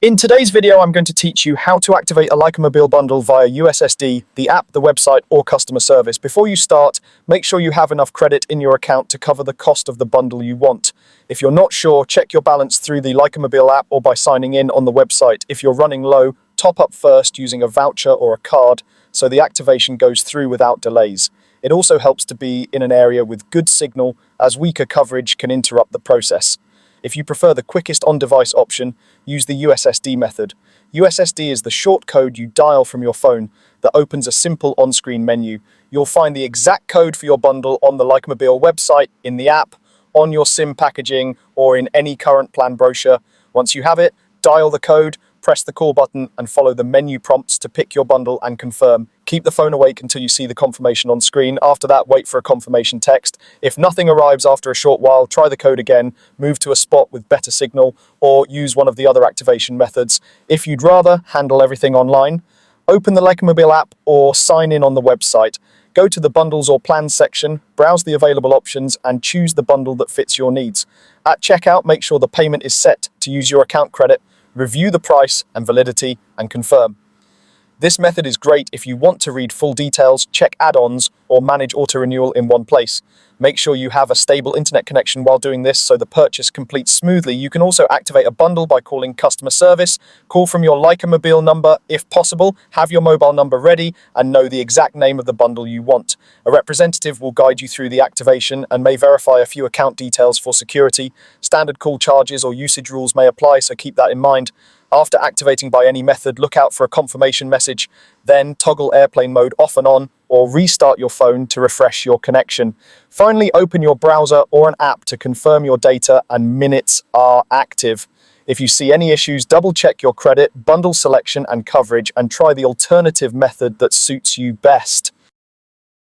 In today's video, I'm going to teach you how to activate a Lycamobile bundle via USSD, the app, the website, or customer service. Before you start, make sure you have enough credit in your account to cover the cost of the bundle you want. If you're not sure, check your balance through the Lycamobile app or by signing in on the website. If you're running low, top up first using a voucher or a card so the activation goes through without delays. It also helps to be in an area with good signal, as weaker coverage can interrupt the process. If you prefer the quickest on-device option, use the USSD method. USSD is the short code you dial from your phone that opens a simple on-screen menu. You'll find the exact code for your bundle on the Lycamobile website, in the app, on your SIM packaging, or in any current plan brochure. Once you have it, dial the code, press the call button, and follow the menu prompts to pick your bundle and confirm. Keep the phone awake until you see the confirmation on screen. After that, wait for a confirmation text. If nothing arrives after a short while, try the code again, move to a spot with better signal, or use one of the other activation methods. If you'd rather handle everything online, open the Lycamobile app or sign in on the website. Go to the bundles or plans section, browse the available options, and choose the bundle that fits your needs. At checkout, make sure the payment is set to use your account credit. Review the price and validity and confirm. This method is great if you want to read full details, check add-ons, or manage auto-renewal in one place. Make sure you have a stable internet connection while doing this so the purchase completes smoothly. You can also activate a bundle by calling customer service. Call from your Lycamobile number if possible, have your mobile number ready, and know the exact name of the bundle you want. A representative will guide you through the activation and may verify a few account details for security. Standard call charges or usage rules may apply, so keep that in mind. After activating by any method, look out for a confirmation message, then toggle airplane mode off and on, or restart your phone to refresh your connection. Finally, open your browser or an app to confirm your data and minutes are active. If you see any issues, double-check your credit, bundle selection and coverage, and try the alternative method that suits you best.